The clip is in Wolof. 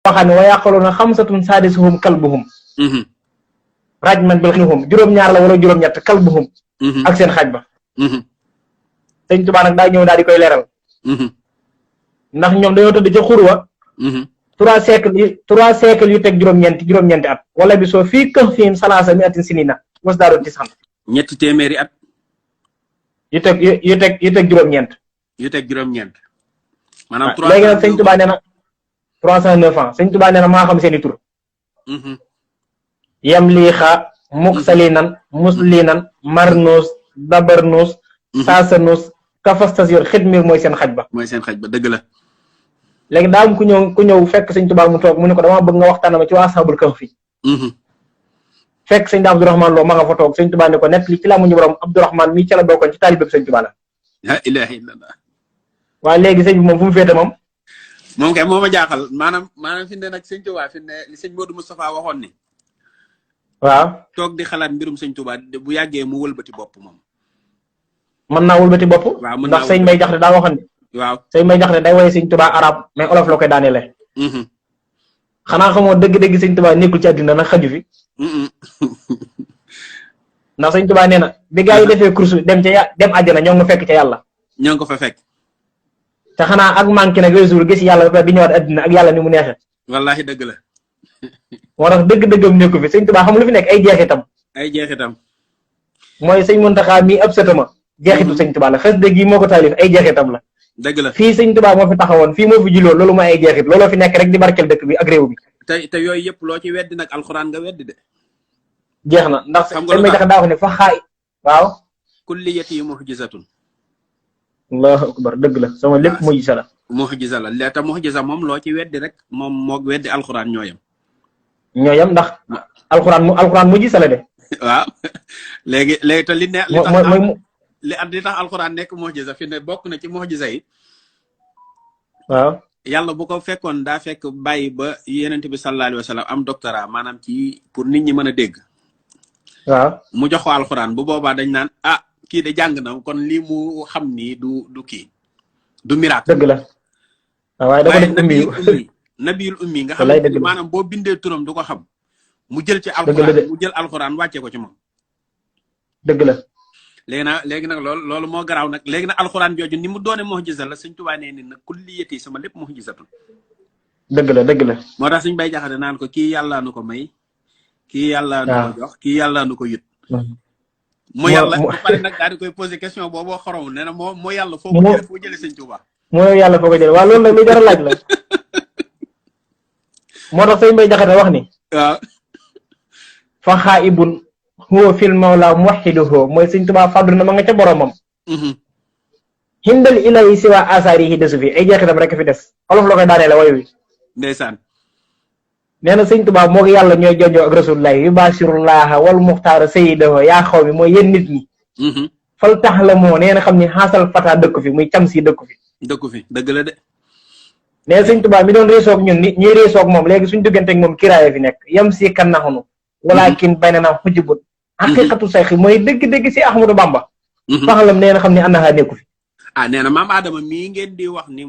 waxane wa yaquluna khamsatun sadisuhum kalbuhum rajman bil khnihum juróom-ñaar la wala juróom-ñett kalbuhum ak seen xaj ba sëñ Tuubaa nag daa ñëw daal di koy leeral ndax ñoom dañoo tëdd ca xurwa 3 siècle yu teg juróom-ñeenti at wala bi soo fii këx fiim salaasa mi atin sinina was daaroon tis xam ñetti téeméeri at yu teg juróom-ñeent maanaam léegi nag sëñ Tuubaa nee na 309 ans sëñ Tuubaa nee na maa xam seeni tur yam liixa muksalinan muslinan marnus dabarnus saasanus kafastas yor xidmir mooy seen xaj ba dëgg la léegi daa am ku ñëw fekk sëñ Tuubaa mu toog mu ne ko dama bëgg nga waxtaan ma ci waa ashabul kahfi fekk sëñ Abdourahman Lo ma nga fa toog sëñ Tuubaa ne ko net li ci laa mu ñu borom Abdourahman mii ca la bokkoon ci taalibeb sëñ Tuubaa la ilaha illallah waaye léegi sëñ bi moom fu mu féete moom kay moo ma jaaxal maanaam fi ne nag sëñ Tuubaa fi ne li sëñ Modou Moustapha waxoon ni waaw toog di xalaat mbirum sëñ Tuubaa bu yàggee mu wëlbati bopp moom mën naa wëlbati bopp ndax sëñ Mbay Jaxate daa waxoon ni waaw sëñ Mbay Jaxate day woy sëñ Tuubaa arab mais olof la koy daaneele xanaa xamoo dëgg-dëgg sëñ Tuubaa nekkul ci àddina nag xaju fi ndax sëñ Tuubaa nee na bi gaa yi defee course dem àjjana ñoo nga fekk ca yàlla ñoo ngi ko fa fekk te xanaa ak manqué nag weesuul gis yàlla ba di ñëwaat àddina ak yàlla ni mu neexee wallahi dëgg la moo tax dëgg-dëggam nekku fi sëñ Tuubaa xam lu fi nekk ay jeexitam mooy sëñ Muntaxaa mii ab sëtama jeexitu sëñ Tuubaa la xës dëgg yi moo ko taalif ay jeexitam la dëgg la fii sëñ Tuubaa moo fi taxawoon fii moo fi juloo loolu mooy ay jeexit looloo fi nekk rek di barkeel dëkk bi ak réew bi te yooyu yëpp loo ci weddi nag alxuraan nga weddi de jeex na ndax sëñ may tax daa wax ne fa xaay waaw kulliyati mu'jizatun allahu akbar dëgg la sama lépp mu'jiza la te mu'jiza moom loo ci weddi rek moom moo weddi alxuraan ñooyam ndax alxuraan mu'jiza la de waaw léegi te li tax alxuraan nekk mu'jiza fi ne bokk na ci mu'jiza yi waaw yàlla bu ko fekkoon daa fekk bàyyi ba yenent bi sallallahu alayhi wa sallam am doctorat maanaam ci pour nit ñi mën a dégg waaw mu jox ko alxuraan bu boobaa dañ naan kii de jàng na kon lii mu xam nii du kii du miracle dëgg la waaye dafa def nabiyul ummi nga xam ne maanaam boo bindee turam du ko xam mu jël ci alxuraan wàccee ko ci moom dëgg la léegi nag loolu moo garaaw nag léegi nag alxuraan jooju ni mu doone mu'jiza la sëñ Tuubaa nee ni nag kulliyati sama lépp mu'jizatun dëgg la moo tax sëñ Bay Jaxate naan ko kii yàllaa nu ko may kii yàllaa nu ko jox kii yàllaa nu ko yut mu yàlla ba pare nag daal di koy posé question boobu xorom nee na moo yàlla foo jëlee sëñ Tuubaa moo yàlla foo ko jëlee waaw loolu nag lu jar a laaj la moo tax sëñ Bay Jaxate wax ni waaw fa xaa'ibun huwa fil mawla muwahhiduhu mooy sëñ Tuubaa fàddu na ma nga ca boromam hindal ilahi si waa asaari yi desu fi ay jeexitam rek fi des olof la koy daanee la way wi ndeysaan nee na sëñ Tuubaa moo yàlla ñooy jonjoo ak rasulullahi yubashirullaha wal muxtaara sayyidahu yaa xaw mi mooy yéen nit ñi fal tax la moo nee na xam ni xaasal fata dëkk fi muy cam si dëkk fi dëgg la de nee na sëñ Tuubaa mi doon réesoog ñun ni ñuy réesoog moom léegi suñ digganteeg moom kiraaye fi nekk yam si kan naxunu walakin bay na naa xujjubut xaqiqatu sayxi mooy dëgg-dëgg si Ahmadu Bamba faxalam nee na xam ni annaha nekku fi nee na maam Adama mii ngeen di wax ni